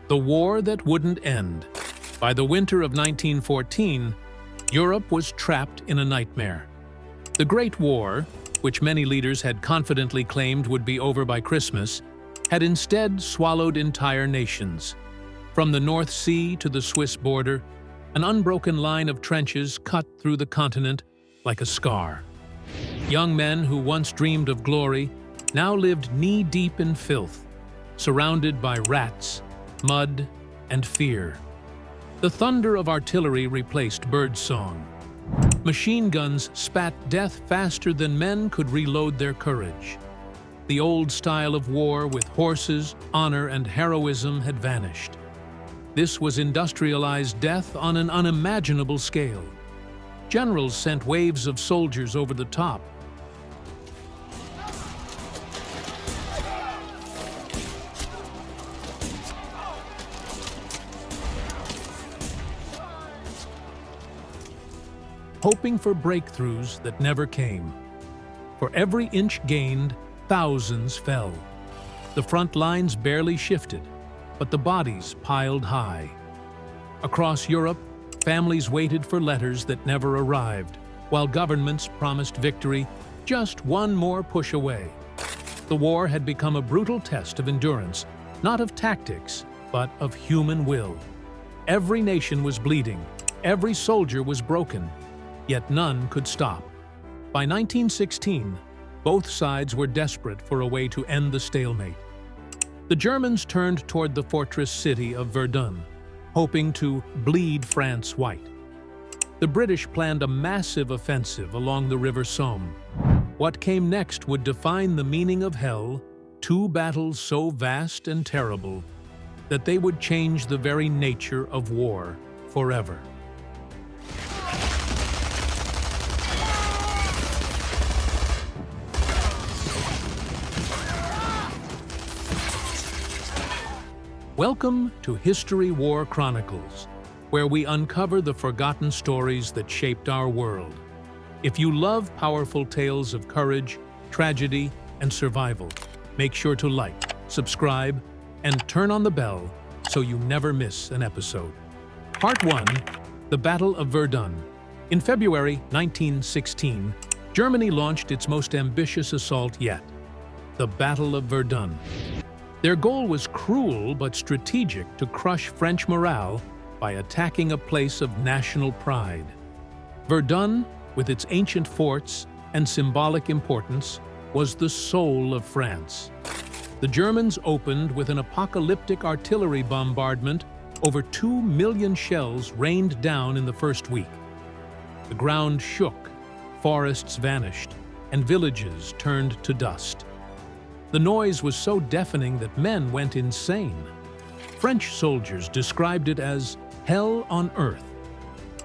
The war that wouldn't end. By the winter of 1914, Europe was trapped in a nightmare. The Great War, which many leaders had confidently claimed would be over by Christmas, had instead swallowed entire nations. From the North Sea to the Swiss border, an unbroken line of trenches cut through the continent like a scar. Young men who once dreamed of glory now lived knee-deep in filth, surrounded by rats, mud, and fear. The thunder of artillery replaced birdsong. Machine guns spat death faster than men could reload their courage. The old style of war with horses, honor, and heroism had vanished. This was industrialized death on an unimaginable scale. Generals sent waves of soldiers over the top. Hoping for breakthroughs that never came. For every inch gained, thousands fell. The front lines barely shifted, but the bodies piled high. Across Europe, families waited for letters that never arrived, while governments promised victory just one more push away. The war had become a brutal test of endurance, not of tactics, but of human will. Every nation was bleeding, every soldier was broken, yet none could stop. By 1916, both sides were desperate for a way to end the stalemate. The Germans turned toward the fortress city of Verdun, hoping to bleed France white. The British planned a massive offensive along the river Somme. What came next would define the meaning of hell, two battles so vast and terrible that they would change the very nature of war forever. Welcome to History War Chronicles, where we uncover the forgotten stories that shaped our world. If you love powerful tales of courage, tragedy, and survival, make sure to like, subscribe, and turn on the bell so you never miss an episode. Part 1. The Battle of Verdun. In February 1916, Germany launched its most ambitious assault yet, the Battle of Verdun. Their goal was cruel but strategic to crush French morale by attacking a place of national pride. Verdun, with its ancient forts and symbolic importance, was the soul of France. The Germans opened with an apocalyptic artillery bombardment. Over 2 million shells rained down in the first week. The ground shook, forests vanished, and villages turned to dust. The noise was so deafening that men went insane. French soldiers described it as hell on earth.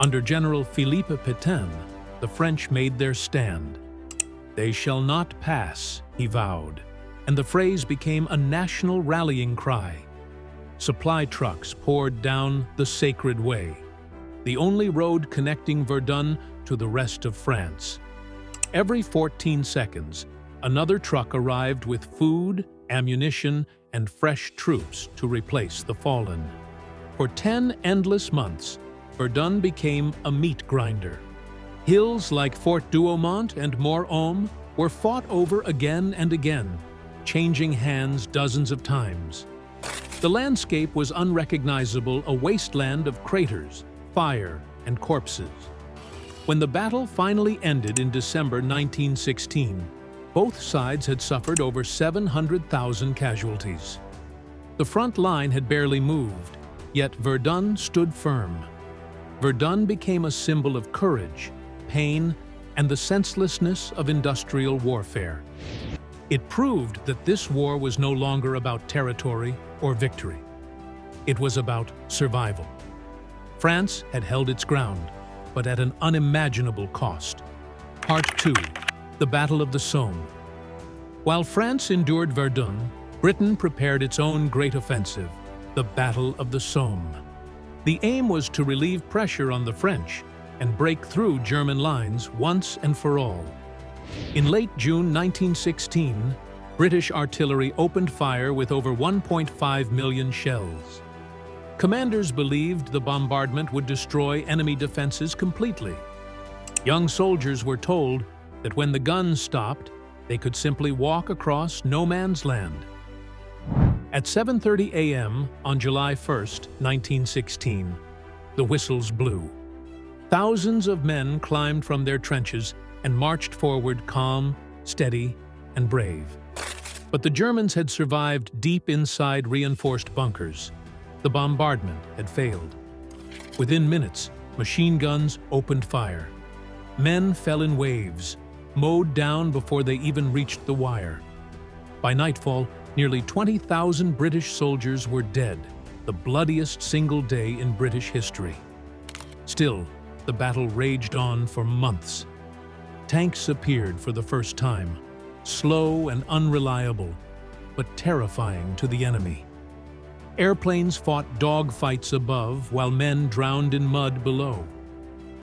Under General Philippe Pétain, the French made their stand. "They shall not pass," he vowed, and the phrase became a national rallying cry. Supply trucks poured down the Sacred Way, the only road connecting Verdun to the rest of France. Every 14 seconds, another truck arrived with food, ammunition, and fresh troops to replace the fallen. For 10 endless months, Verdun became a meat grinder. Hills like Fort Douaumont and Mort-Homme were fought over again and again, changing hands dozens of times. The landscape was unrecognizable, a wasteland of craters, fire, and corpses. When the battle finally ended in December 1916, both sides had suffered over 700,000 casualties. The front line had barely moved, yet Verdun stood firm. Verdun became a symbol of courage, pain, and the senselessness of industrial warfare. It proved that this war was no longer about territory or victory. It was about survival. France had held its ground, but at an unimaginable cost. Part 2. The Battle of the Somme. While France endured Verdun, Britain prepared its own great offensive, the Battle of the Somme. The aim was to relieve pressure on the French and break through German lines once and for all. In late June 1916, British artillery opened fire with over 1.5 million shells. Commanders believed the bombardment would destroy enemy defenses completely. Young soldiers were told that when the guns stopped, they could simply walk across no man's land. At 7:30 a.m. on July 1st, 1916, the whistles blew. Thousands of men climbed from their trenches and marched forward calm, steady, and brave. But the Germans had survived deep inside reinforced bunkers. The bombardment had failed. Within minutes, machine guns opened fire. Men fell in waves, mowed down before they even reached the wire. By nightfall, nearly 20,000 British soldiers were dead, the bloodiest single day in British history. Still, the battle raged on for months. Tanks appeared for the first time, slow and unreliable, but terrifying to the enemy. Airplanes fought dogfights above while men drowned in mud below.